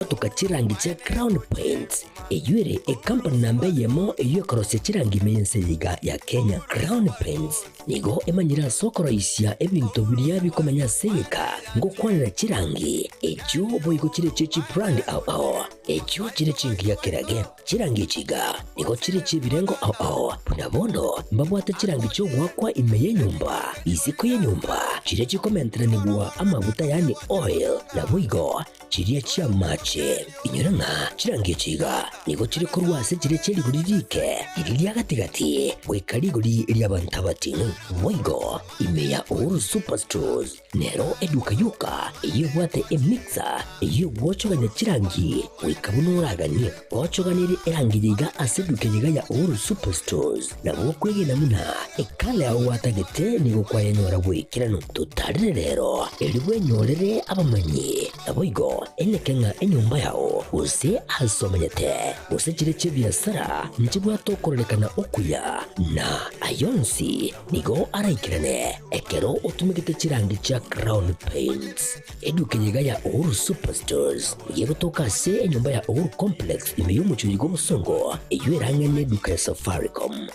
tukachirangi cha Crown Paints eyure company nambe yemo eyo korose chirangi meyense yiga ya Kenya. Crown Paints nigo emanyira sokoro isya ebintu biria bikomanya seyeka ngo kwanira chirangi echo boyiko chire chechi brand ao echo chire chingi ya kerage chirangi chiga nigo chire chibirengo ao punabondo mbabwate chirangi cyo gwakwa imeye nyumba isiko ye nyumba chire chikomentra nigwa amavuta yani oil na boygo chiriya chia mache inyuranga chirangi chiga nigo chiri korwase chire chiri guririke iriya gatigati wekariguri iriya bantabati boygo imeya uru superstores nero eduka yuka iyo bwate emixer iyo bwochoganya chirangi wekabunuragani bwochoganire erangi yiga aseduke yiga ya uru superstores na bokwege namuna ekale aho watagete nigo kwayanyora wekirano tutarire rero elibwe nyorere abamanyi aboygo Ekeonga enyumba yao use asomanyete use chire chebiasara njibwa tokorelekana okuya na ayonsi nigo araikirane ekero utumikite chirangi cha Crown Paints eduke yiga ya uru superstores yego tokase enyumba ya uru complex imeyumucho yigo musongo eywerangene duka ya Safaricom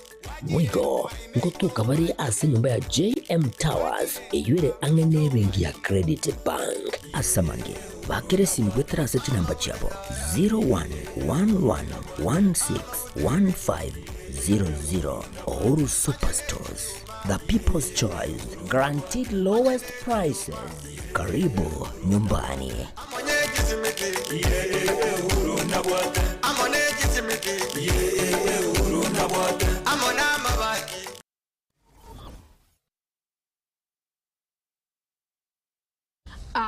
Mwigo ngotuka bari ase nyumba ya JM Towers eyure angene bengi ya Credit Bank asamange bakere simgwetera seti namba chabo 0111161500 Uru Superstores, the people's choice, guaranteed lowest prices. Karibu nyumbani.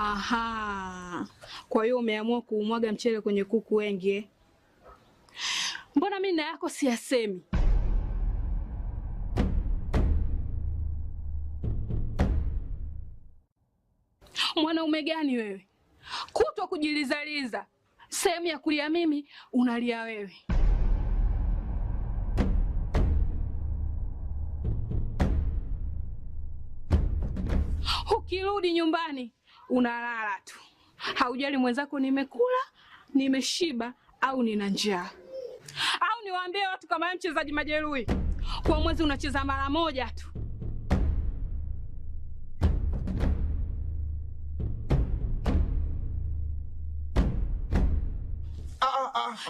Aha. Kwa hiyo umeamua kuumwaga mchele kwenye kuku wengi. Mbona mimi na yako siyasemi? Mwanaume gani wewe? Kutwa kujilizaliza. Sehemu ya kulia mimi, unalia wewe. Ukirudi nyumbani, unalala tu. Haujali mwenzako nimekula, nimeshiba au nina njaa. Au niwaambie watu kama mchezaji majeruhi, kwa mwezi unacheza mara moja tu.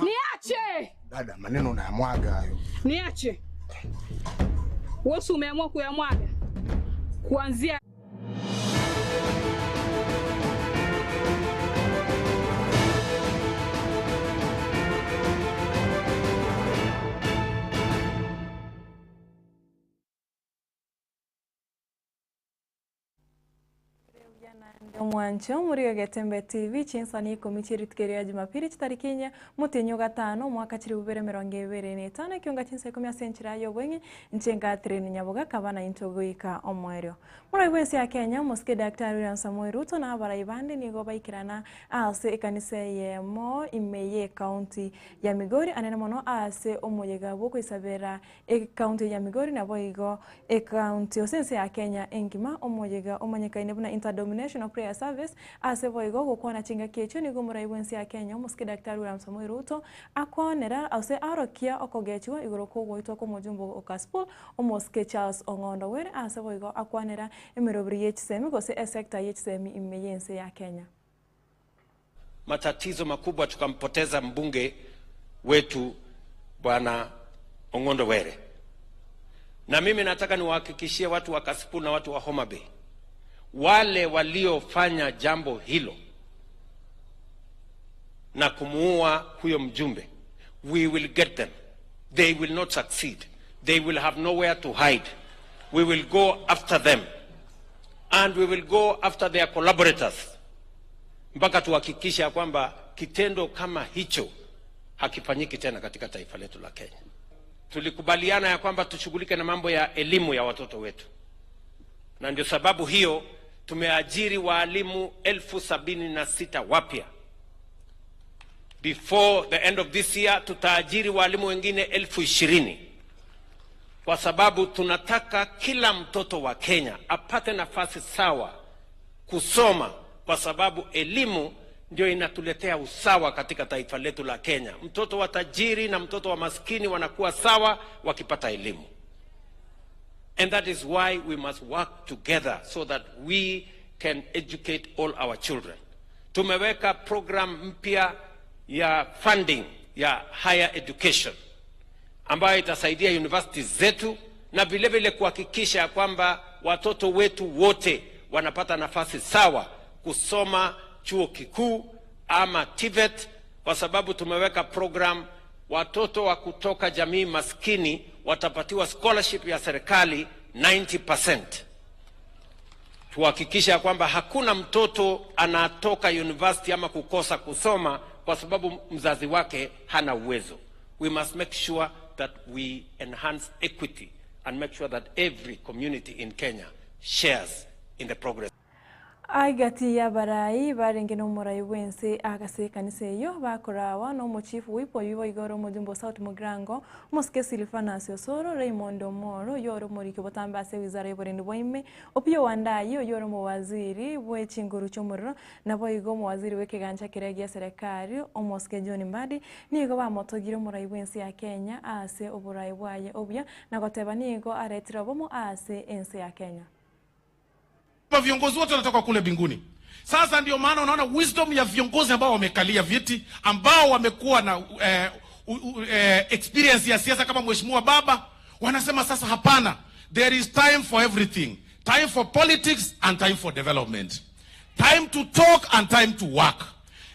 Niache! Dada, maneno unayamwaga hayo. Niache. Wewe umeamua kuyamwaga. Kuanzia Mwancho muri Getembe TV Chinsa ni Ikomi chiritkeria Jumapili tariki 4 mutenyo gatano mwaka 2025 Ekeonga Chinsa Ikomi asenchira yo bwengi nchenga treni Nyaboga kabana intogoika omwerio muri bwensi ya Kenya muske daktari William Samoei Ruto na abarayibande nigo baikirana ase ekanisa yemo imeye county ya Migori anene mono ase omuyega bwo kwisabera county ya Migori na boigo county osense ya Kenya engima omuyega omanyekaine buna interdominational prayer service ase boigo gukwana chinga kecho nigo murayibwensi ya Kenya muske daktari William Samoei Ruto akonera ase arokia okogechwa igoro kogwitwa ko mujumbo okaspol omoske Charles Ongondo were ase boigo akwanera emirobri yechsemi gose sector yechsemi imeyense ya Kenya. Matatizo makubwa tukampoteza mbunge wetu Bwana Ongondo Were. Na mimi nataka niwahakikishie watu wa Kasipul na watu wa Homa Bay, wale waliofanya jambo hilo na kumuua huyo mjumbe, we will get them. They will not succeed. They will have nowhere to hide. We will go after them. And we will go after their collaborators. Mpaka tuhakikisha kwamba kitendo kama hicho hakifanyiki tena katika taifa letu la Kenya. Tulikubaliana ya kwamba tushughulike na mambo ya elimu ya watoto wetu. Na ndio sababu hiyo tumeajiri walimu 76,000 wapya. Before the end of this year tutaajiri walimu wengine 20,000. Kwa sababu tunataka kila mtoto wa Kenya apate nafasi sawa kusoma, kwa sababu elimu ndio inatuletea usawa katika taifa letu la Kenya. Mtoto wa tajiri na mtoto wa maskini wanakuwa sawa wakipata elimu. And that is why we must work together so that we can educate all our children. Tumeweka program mpya ya funding ya higher education ambayo itasaidia universities zetu na vile vile kuhakikisha kwamba watoto wetu wote wanapata nafasi sawa kusoma chuo kikuu ama TVET, kwa sababu tumeweka program watoto wa kutoka jamii maskini watapatiwa scholarship ya serikali 90%. Tuhakikisha kwamba hakuna mtoto anatoka university ama kukosa kusoma kwa sababu mzazi wake hana uwezo. We must make sure that we enhance equity and make sure that every community in Kenya shares in the progress. Aigati ya barai barenge no murai wense agase kanise yo bakorawa no mochifu wipo yuwa igoro mudimbo South Mugrango moske Silfanasio Soro Raymond Moro yoro morike botamba se wizara y'uburinzi bw'ime opio wandayo yoro mu waziri w'ekinguru cy'umuriro nabo igo mu waziri w'ekiganja kirege serikali omoske John Mbadi nigo bamotogire murai wense ya Kenya ase oburai bwaye obya nagoteba nigo aretira bomo ase ense ya Kenya. Viongozi wote wanatoka kule mbinguni. Sasa ndio maana unaona wisdom ya viongozi ambao wamekalia viti, ambao wamekuwa na experience ya siasa kama mheshimiwa baba, wanasema sasa hapana, there is time for everything. Time for politics and time for development. Time to talk and time to work.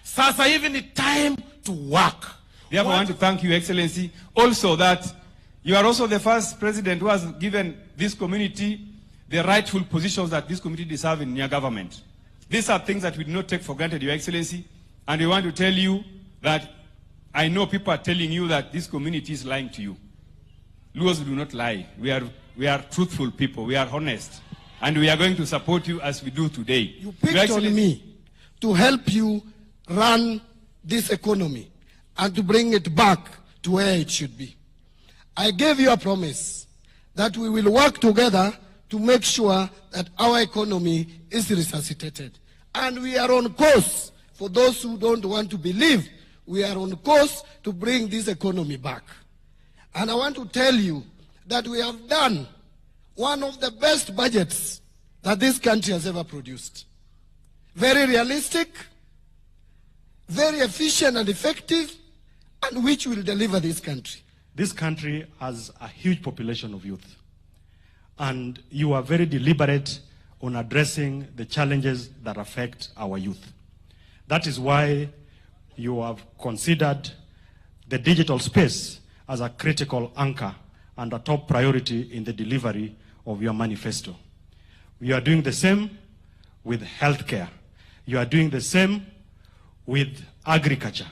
Sasa hivi ni time to work. Therefore, I want to thank you, Excellency, also that you are also the first president who has given this community the rightful positions that this community deserve in your government. These are things that we do not take for granted, Your Excellency, and we want to tell you that I know people are telling you that this community is lying to you. Luos do not lie. We are truthful people. We are honest, and we are going to support you as we do today. You picked on me to help you run this economy and to bring it back to where it should be. I gave you a promise that we will work together to make sure that our economy is resuscitated. And we are on course. For those who don't want to believe, we are on course to bring this economy back. And I want to tell you that we have done one of the best budgets that this country has ever produced. Very realistic, very efficient and effective, and which will deliver this country. This country has a huge population of youth. And you are very deliberate on addressing the challenges that affect our youth. That is why you have considered the digital space as a critical anchor and a top priority in the delivery of your manifesto. You are doing the same with healthcare. You are doing the same with agriculture.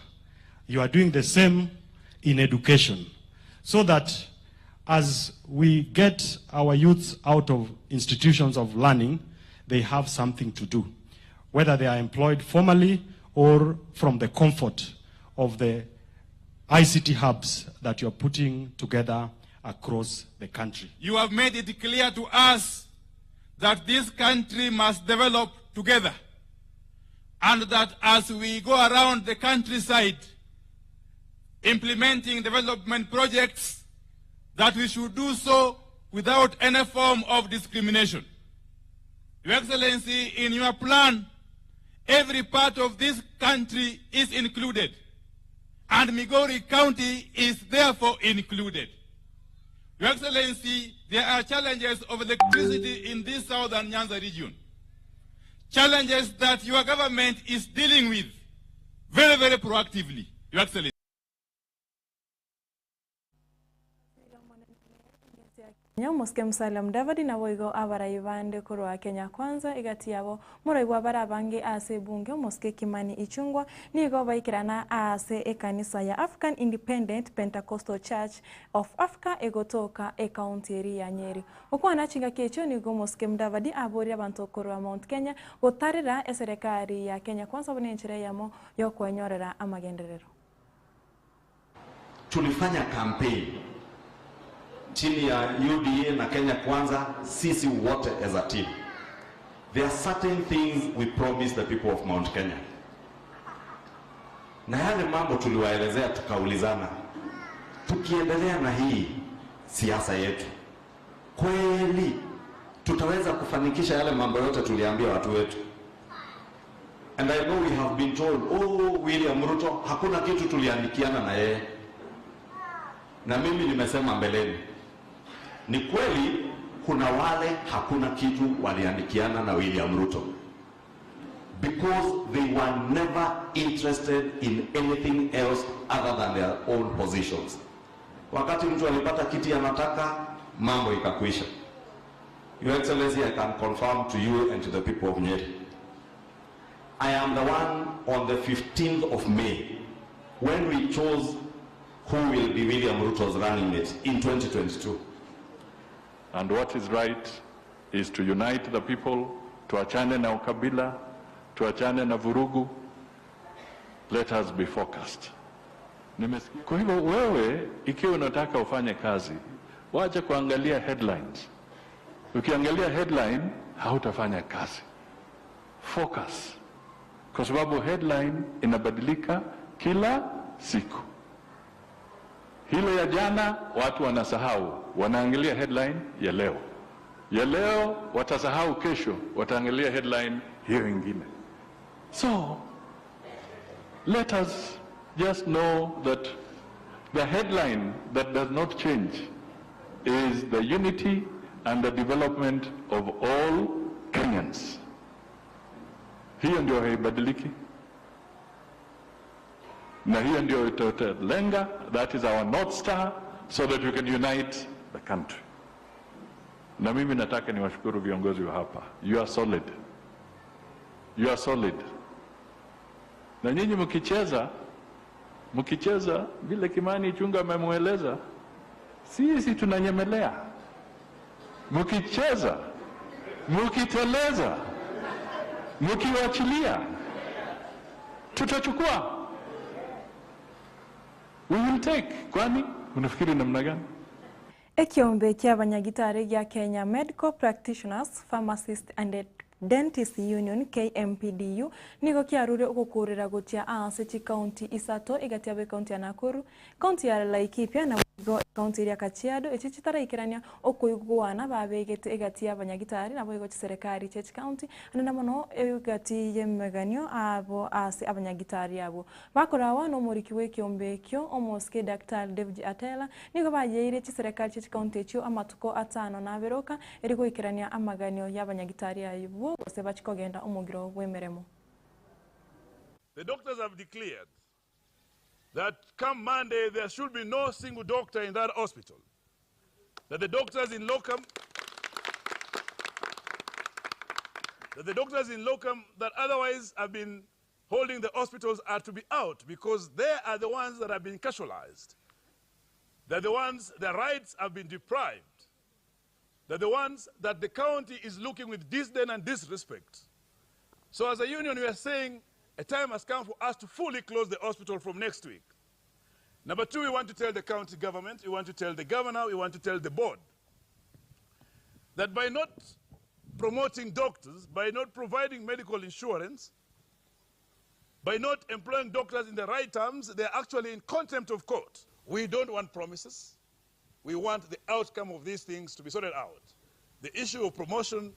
You are doing the same in education, so that as we get our youths out of institutions of learning, they have something to do, whether they are employed formally or from the comfort of the ICT hubs that you're putting together across the country. You have made it clear to us that this country must develop together, and that as we go around the countryside implementing development projects, that we should do so without any form of discrimination. Your Excellency, in your plan, every part of this country is included, and Migori County is therefore included. Your Excellency, there are challenges of electricity in this southern Nyanza region, challenges that your government is dealing with very, very proactively, Your Excellency. Moske Musalam Davadi na woigo abarai bande kurwa Kenya Kwanza igati yabo muraigwa barabange ase bunge Moske Kimani Ichungwa nigo baikirana ase ekanisa ya African Independent Pentecostal Church of Africa egotoka county ya Nyeri. Okwana chinga kecho nigo Moske Mdavadi abori abantu kurwa Mount Kenya gotarira eserikali ya Kenya Kwanza bunenchire yamo yo kwenyorera amagenderero. Tulifanya campaign chini ya UDA na Kenya Kwanza, sisi wote as a team. There are certain things we promised the people of Mount Kenya. Na yale mambo tuliwaelezea tukaulizana, tukiendelea na hii siasa yetu, kweli tutaweza kufanikisha yale mambo yote tuliambia watu wetu? And I know we have been told, oh, William Ruto, hakuna kitu tuliandikiana na yeye. Na mimi nimesema mbeleni, ni kweli kuna wale hakuna kitu waliandikiana na William Ruto, because they were never interested in anything else other than their own positions. Wakati mtu alipata kiti anataka, mambo ikakwisha. Your Excellency, I can confirm to you and to the people of Nyeri, I am the one on the 15th of May, when we chose who will be William Ruto's running mate in 2022. And what is right is to unite the people, tuachane na ukabila, tuachane na vurugu. Let us be focused. Kwa hivyo wewe, ikiwa unataka ufanye kazi, wacha kuangalia headlines. Ukiangalia headline, hautafanya kazi. Focus. Kwa sababu headline inabadilika kila siku. Hilo ya jana watu wanasahau, wanaangalia headline ya leo. Ya leo watasahau kesho, wataangalia headline hiyo ingine. So, let us just know that the headline that does not change is the unity and the development of all Kenyans. Hiyo ndio haibadiliki. Na hiyo ndio italenga, that is our North Star, so that we can unite the country. Na mimi nataka niwashukuru viongozi wa hapa. You are solid. You are solid. Na nyinyi mkicheza vile Kimani Ichung'wah amemueleza, sisi tunanyemelea. Mkicheza, mkiteleza, mkiwachilia, tutachukua. We will take. Kwani unafikiri namna gani? Ekeonga ky'abanyagitare gya Kenya Medical Practitioners, Pharmacists and Dentist Union KMPDU niko kiarure okukurira gutia ase chi county isato igatiabe county ya Nakuru, county ya Laikipia na county ya Kajiado echi chitaraikerania okuiguana babegete igatia abanyagitari nabo igo chiserikali chechi county anana mono igati yemeganyo abo ase abanyagitari abo bakorawa no muriki w'ekiombe kyo omoske Dr. David Atela niko bayeire chiserikali chechi county chyo amatuko atano na beroka eriko ikerania amaganyo y'abanyagitari abo. The doctors have declared that come Monday there should be no single doctor in that hospital. That the doctors in locum that otherwise have been holding the hospitals are to be out, because they are the ones that have been casualized. They're the ones, their rights have been deprived. They're the ones that the county is looking with disdain and disrespect. So as a union, we are saying a time has come for us to fully close the hospital from next week. Number two, we want to tell the county government, we want to tell the governor, we want to tell the board that by not promoting doctors, by not providing medical insurance, by not employing doctors in the right terms, they're actually in contempt of court. We don't want promises. We want the outcome of these things to be sorted out. The issue of promotion,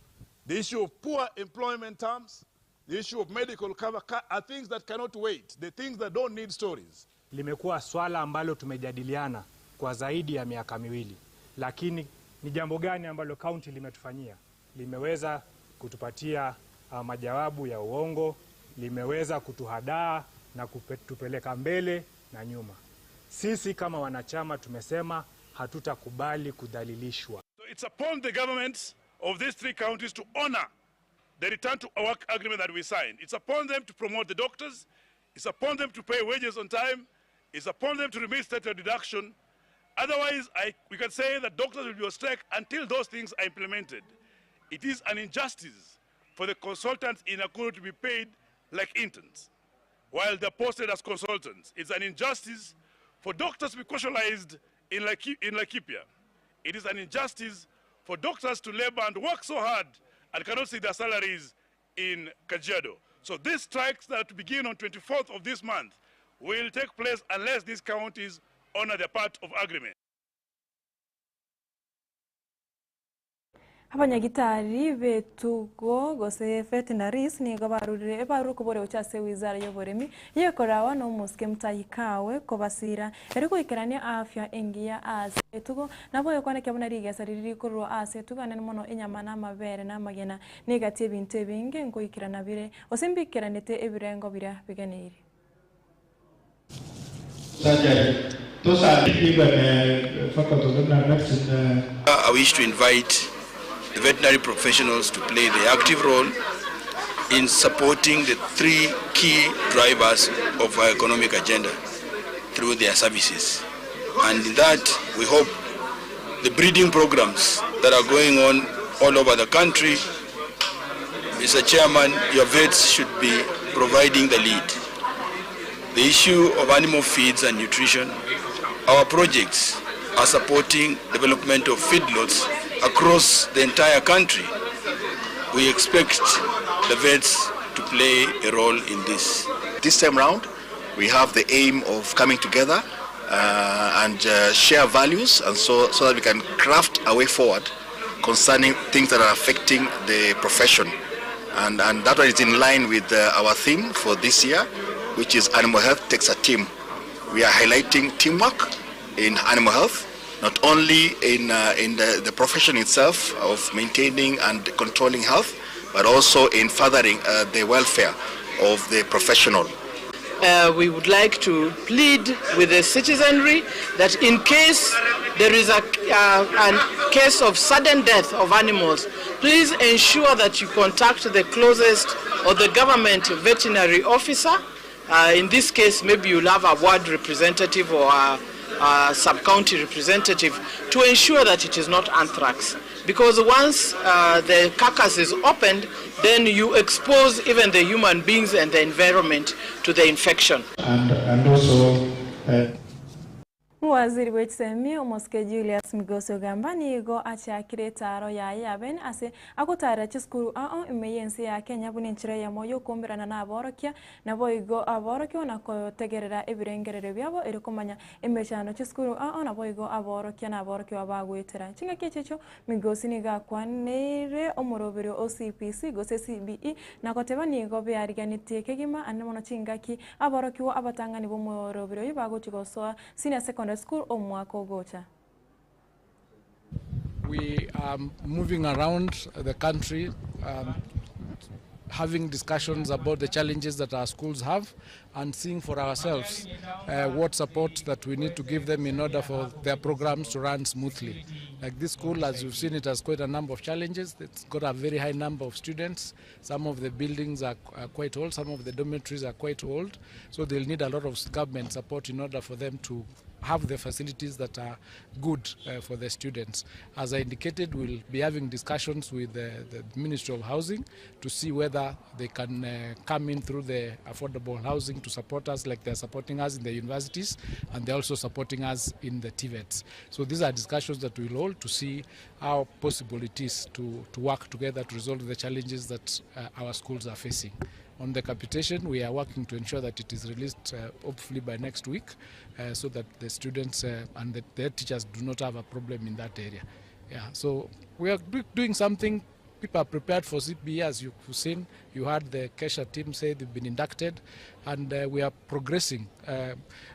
the issue of poor employment terms, the issue of medical cover are things that cannot wait. The things that don't need stories. Limekuwa swala ambalo tumejadiliana kwa zaidi ya miaka miwili. Lakini ni jambo gani ambalo county limetufanyia? Limeweza kutupatia majawabu ya uongo, limeweza kutuhadaa na kutupeleka mbele na nyuma. Sisi kama wanachama tumesema hatutakubali kudhalilishwa. So it's upon the governments of these three counties to honor the return to work agreement that we signed. It's upon them to promote the doctors. It's upon them to pay wages on time. It's upon them to remit state deduction. Otherwise, we can say that doctors will be on strike until those things are implemented. It is an injustice for the consultants in Nakuru to be paid like interns while they're posted as consultants. It's an injustice for doctors to be casualized in Laikipia. It is an injustice for doctors to labor and work so hard and cannot see their salaries in Kajiado. So these strikes that begin on 24th of this month will take place unless these counties honor their part of agreement. Abanyagitari betugo gose veterinarians ni gobarurire baru kubore uchase wizara y'uburemi yekorawa no muske mutayikawe kobasira eriko ikerania afya engia ase betugo nabo yokwana kyabona rigesa riri kurwo ase tugana mono inyama na mabere na magena negative bintu binge ngo ikirana bire osimbikiranete ebirengo bira biganiri. I wish to invite the veterinary professionals to play the active role in supporting the three key drivers of our economic agenda through their services. And in that, we hope the breeding programs that are going on all over the country, Mr. Chairman, your vets should be providing the lead. The issue of animal feeds and nutrition, our projects are supporting development of feedlots across the entire country. We expect the vets to play a role in this. This time round, we have the aim of coming together and share values, and so that we can craft a way forward concerning things that are affecting the profession. And that one is in line with our theme for this year, which is Animal Health Takes a Team. We are highlighting teamwork in animal health, not only in the profession itself of maintaining and controlling health, but also in furthering the welfare of the professional. We would like to plead with the citizenry that in case there is a case of sudden death of animals, please ensure that you contact the closest or the government veterinary officer. In this case, maybe you'll have a ward representative or a sub-county representative to ensure that it is not anthrax. Because once the carcass is opened, then you expose even the human beings and the environment to the infection. And also Waziri w'ekisemi omuske Julius Migoso gamba nigo achakire taro yaben ase akutara chiskuru imeyensi ya Kenya buninchira ya moyo kumbirana na aborokia nabo igo aborokio nakotegerera ebirengerere byabo erikumanya emeshano chiskuru nabo igo aborokia na aborokio abagwetera chinga kechecho Migosi niga kwanere omurobero OCPC gose CBE nakoteba nigo byariganitie kegima anemono chingaki aborokio abatangani bo murobero yibagochigosoa senior secondary school or Mwakogocha. We are moving around the country, having discussions about the challenges that our schools have and seeing for ourselves what support that we need to give them in order for their programs to run smoothly. Like this school, as you've seen, it has quite a number of challenges. It's got a very high number of students. Some of the buildings are quite old, some of the dormitories are quite old, so they'll need a lot of government support in order for them to have the facilities that are good for the students. As I indicated, we'll be having discussions with the Ministry of Housing to see whether they can come in through the affordable housing to support us like they're supporting us in the universities, and they're also supporting us in the TVETs. So these are discussions that we'll hold to see how possible it is to work together to resolve the challenges that our schools are facing. On the capitation, we are working to ensure that it is released hopefully by next week so that the students and their teachers do not have a problem in that area. Yeah, so we are doing something. People are prepared for CBE, as you've seen. You heard the Kesha team say they've been inducted, and we are progressing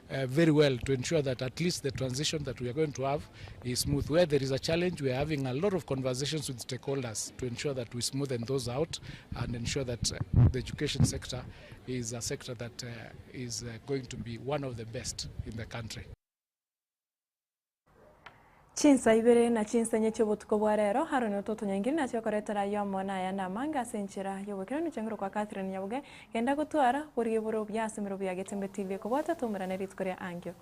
very well to ensure that at least the transition that we are going to have is smooth. Where there is a challenge, we are having a lot of conversations with stakeholders to ensure that we smoothen those out and ensure that the education sector is a sector that is going to be one of the best in the country. Chinsa ibere na Chinsa nyecho botuko bwarero haruno toto nyangiri na cyo koretera yo mona ya na manga senchira yo bukira no changiro kwa Catherine Nyaboga kenda gutwara buri buro byasimiro bya Getembe TV ko bota tumura na ritskore angyo.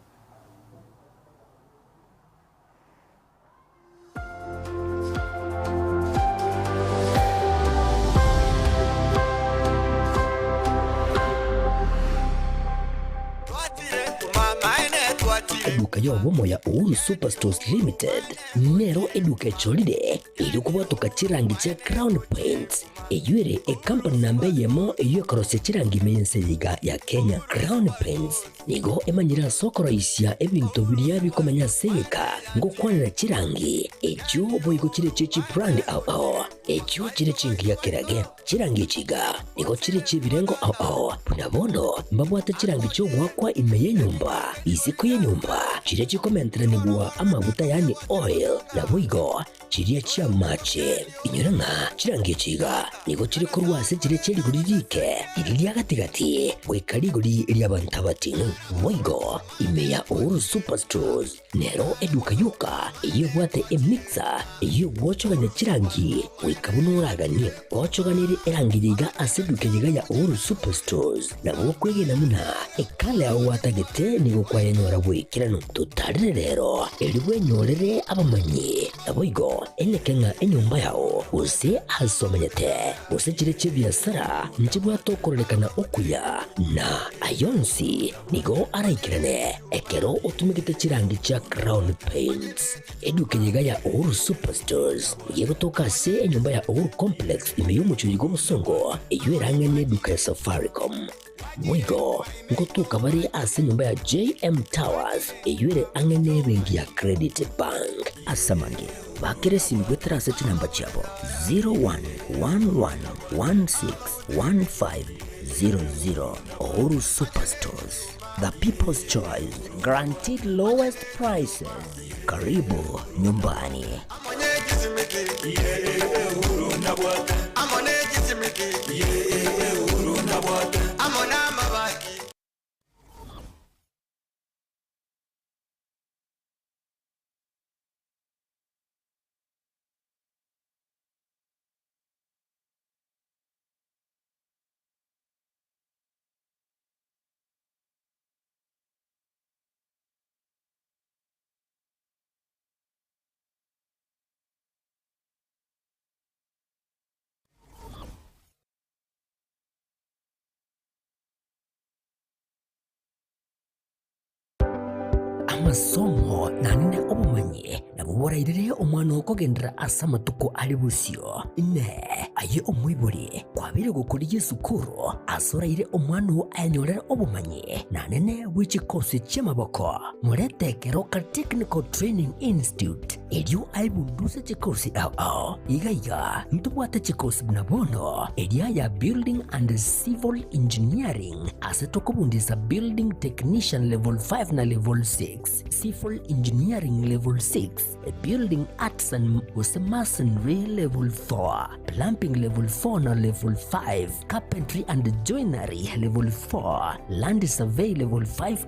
Eduka yobomo ya Uhuru Superstores Limited nero eduka cholide ili kubatuka chirangi cha Crown Paints eyure company nambe yemo iyo karose chirangi mense liga ya Kenya. Crown Paints nigo emanyira sokoroisia ebintu biria bikomanya seka ngo kwanira chirangi ekyo boigo chire chichi brand ao ekyo chire chingia kirage chirangi chiga nigo chire chibirengo ao punabono mbabwata chirangi cyo gwakwa imeye nyumba isiko ye nyumba chire chikomentera nibwa amavuta yani oil na boigo chire chia mache inyuranga chirangi chiga nigo chire kurwase chire cheri guririke iriya gatigati wekari guri iriya bantabatinu boigo imeya Uhuru Superstores nero eduka yuka iyo bwate emixer iyo wochoganya chirangi wikabunuraganye wochoganire erangiriga aseduke yiga ya Uhuru Superstores na bokwege namuna ekale aho watagete nigo kwayanyora bwikirano tutarire rero eriwe nyorere abamanyi na boigo enekenga enyumba yao use asomanyete use chire chibiasara nchibwa tokorelekana okuya na ayonsi nigo araikirane ekero utumikite chirangi cha Crown Paints eduke yiga ya Uhuru Superstores yego tokase enyumba ya Uhuru Complex imeyumucho yigo musongo iyo erangene duka ya Safaricom mwigo ngotuka bari ase nyumba ya JM Towers iyo ere angene bengi ya Credit Bank asamange bakere simbwetera seti namba chabo 0111161500 Uhuru Superstores, the people's choice, guaranteed lowest prices. Karibu nyumbani. Amasomo nanine obumanyi nabuborairire omwana okogendera asamatuko ali busio ne aye omwibori kwabire gukuriye sukuru asoraire omwana ayanyorera obumanyi nanine wichikosi chemaboko muretekero ka Technical Training Institute elio aibunduze chikosi ao igaiga ntubwate chikosi bunabono elia ya Building and Civil Engineering asetokobundisa Building Technician Level 5 na Level 6 Civil Engineering Level 6 Building Arts and Masonry Level 4 Plumbing Level 4 na Level 5 Carpentry and Joinery Level 4 Land Survey Level 5